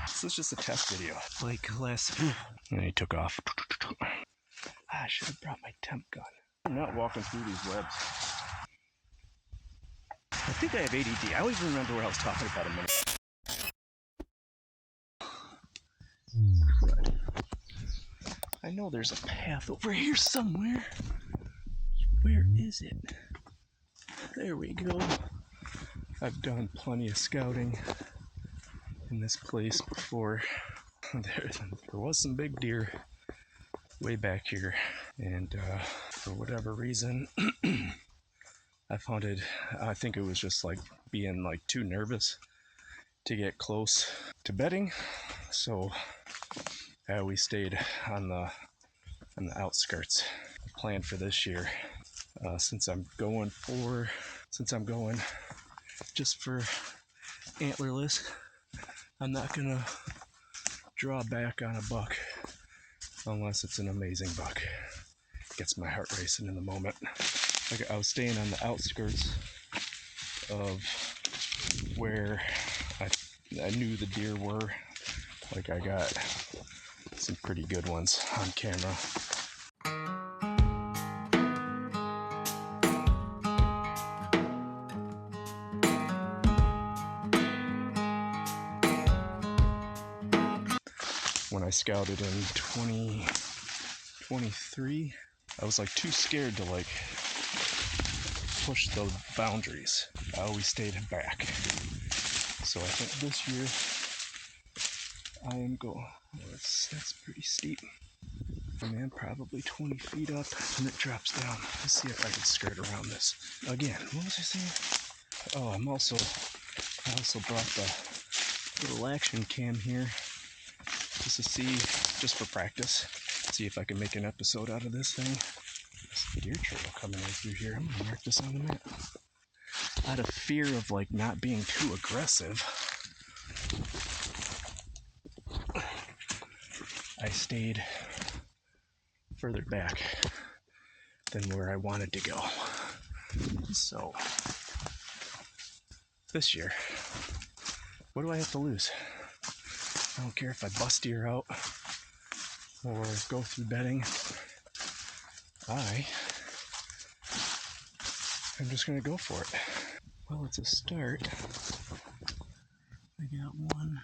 This is just a test video. Like last... And he took off. I should have brought my temp gun. I'm not walking through these webs. I think I have ADD. I don't even remember what I was talking about a minute. But I know there's a path over here somewhere. Where is it? There we go. I've done plenty of scouting in this place before. There was some big deer way back here, and for whatever reason, I found it. I think it was just like being like too nervous to get close to bedding, so I always stayed on the outskirts. The plan for this year, since I'm going just for antlerless, I'm not gonna draw back on a buck unless it's an amazing buck. Gets my heart racing in the moment. Like I was staying on the outskirts of where I knew the deer were. Like I got some pretty good ones on camera. When I scouted in 2023, I was like too scared to like push the boundaries. I always stayed back. So I think this year I am going. That's pretty steep. Man, probably 20 feet up and it drops down. Let's see if I can skirt around this. Again, what was I saying? Oh, I also brought the little action cam here just to see, just for practice, see if I can make an episode out of this thing. There's a deer trail coming right through here. I'm gonna mark this on the map. Out of fear of like not being too aggressive, I stayed further back than where I wanted to go. So this year, what do I have to lose? I don't care if I bust deer out or go through bedding. I'm just gonna go for it. Well, it's a start. I got one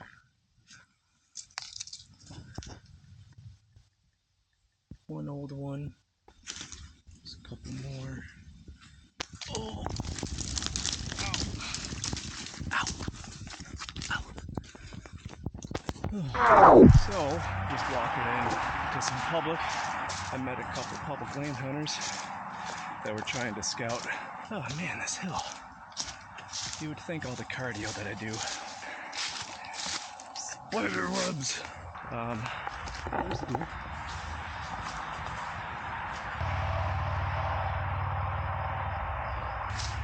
old one. There's a couple more. Oh! Ow! So, just walking into some public, I met a couple public land hunters that were trying to scout. Oh man, this hill. You would think all the cardio that I do. Spider webs! There's the deer.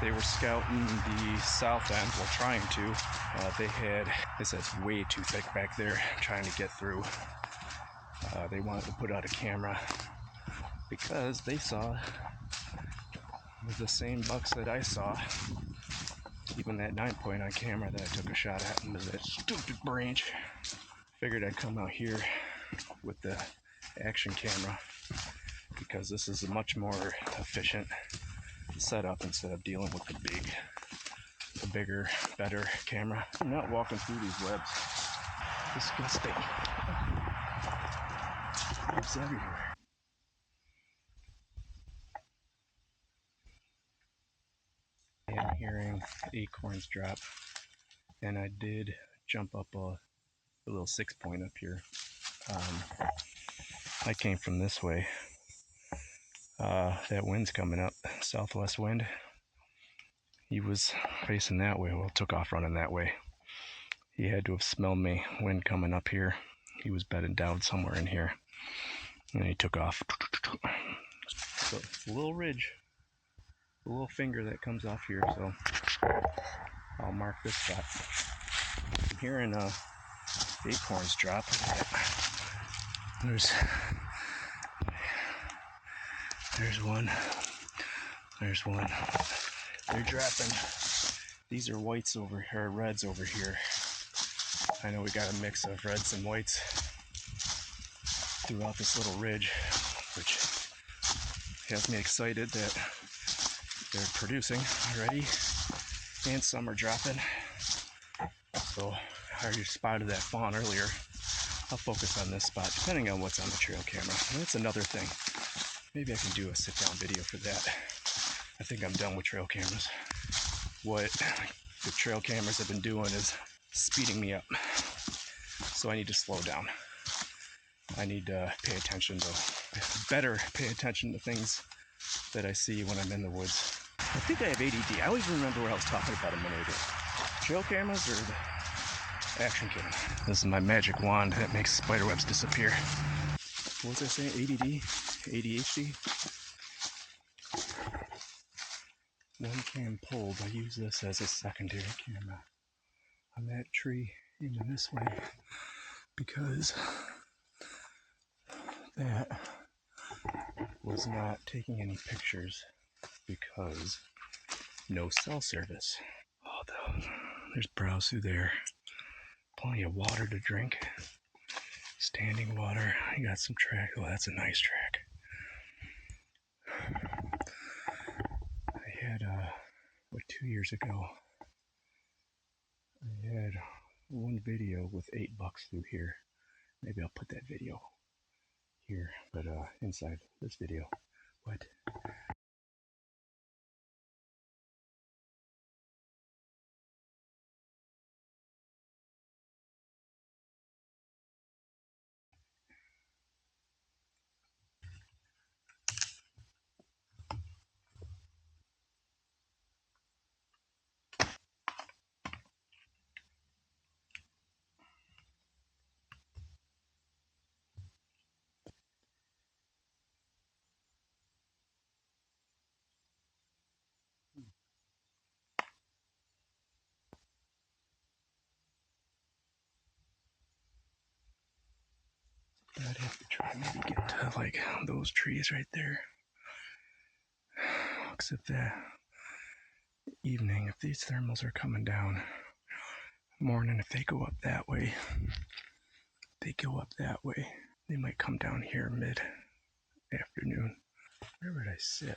They were scouting the south end, well, trying to. They said it's way too thick back there, trying to get through. They wanted to put out a camera because they saw the same bucks that I saw, even that 9-point on camera that I took a shot at into that stupid branch. Figured I'd come out here with the action camera because this is a much more efficient setup instead of dealing with the bigger, better camera. I'm not walking through these webs. Disgusting. Webs everywhere. I'm hearing acorns drop, and I did jump up a little 6-point up here. I came from this way. That wind's coming up, southwest wind. He was facing that way, well, took off running that way. He had to have smelled me, wind coming up here. He was bedded down somewhere in here, and he took off. So it's a little ridge, a little finger that comes off here, so I'll mark this spot. I'm hearing acorns drop. There's one. There's one. They're dropping. These are whites over here, reds over here. I know we got a mix of reds and whites throughout this little ridge, which has me excited that they're producing already, and some are dropping. So I already spotted that fawn earlier. I'll focus on this spot depending on what's on the trail camera. And that's another thing. Maybe I can do a sit-down video for that. I think I'm done with trail cameras. What the trail cameras have been doing is speeding me up. So I need to slow down. I need to better pay attention to things that I see when I'm in the woods. I think I have ADD. I always remember what I was talking about a minute ago. Trail cameras or the action camera? This is my magic wand that makes spiderwebs disappear. What was I saying? ADD? ADHD? One cam pulled. I use this as a secondary camera on that tree aiming this way because that was not taking any pictures because no cell service. Oh, there's browse through there. Plenty of water to drink. Standing water. I got some track. Oh, that's a nice track. I had, 2 years ago, I had one video with $8 through here. Maybe I'll put that video here, but inside this video. What? I'd have to try maybe get to like those trees right there. Except that evening, if these thermals are coming down, morning, if they go up that way, they might come down here mid-afternoon. Where would I sit?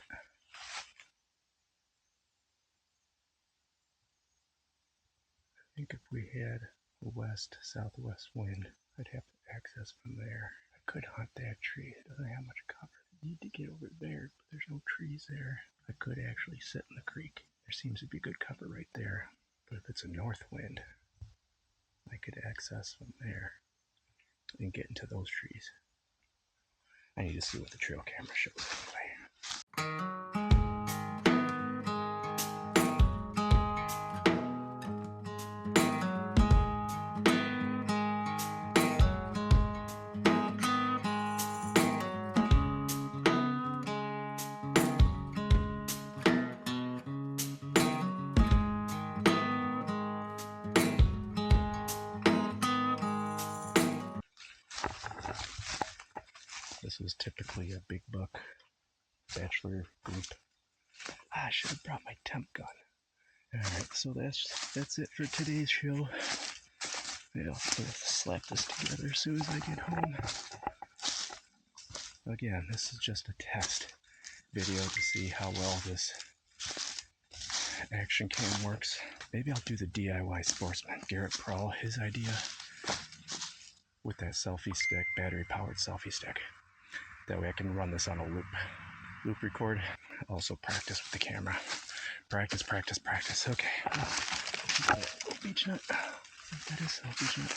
I think if we had a west-southwest wind, I'd have to access from there. I could hunt that tree. It doesn't have much cover. I need to get over there, but there's no trees there. I could actually sit in the creek. There seems to be good cover right there. But if it's a north wind, I could access from there and get into those trees. I need to see what the trail camera shows anyway. This is typically a big buck bachelor group. I should have brought my temp gun. Alright, so that's it for today's show. Maybe I'll slap this together as soon as I get home. Again, this is just a test video to see how well this action cam works. Maybe I'll do the DIY Sportsman, Garrett Prawl, his idea, with that selfie stick, battery powered selfie stick. That way I can run this on a loop record. Also practice with the camera. Practice. Okay. Oh, beech nut. I think that is beech nut.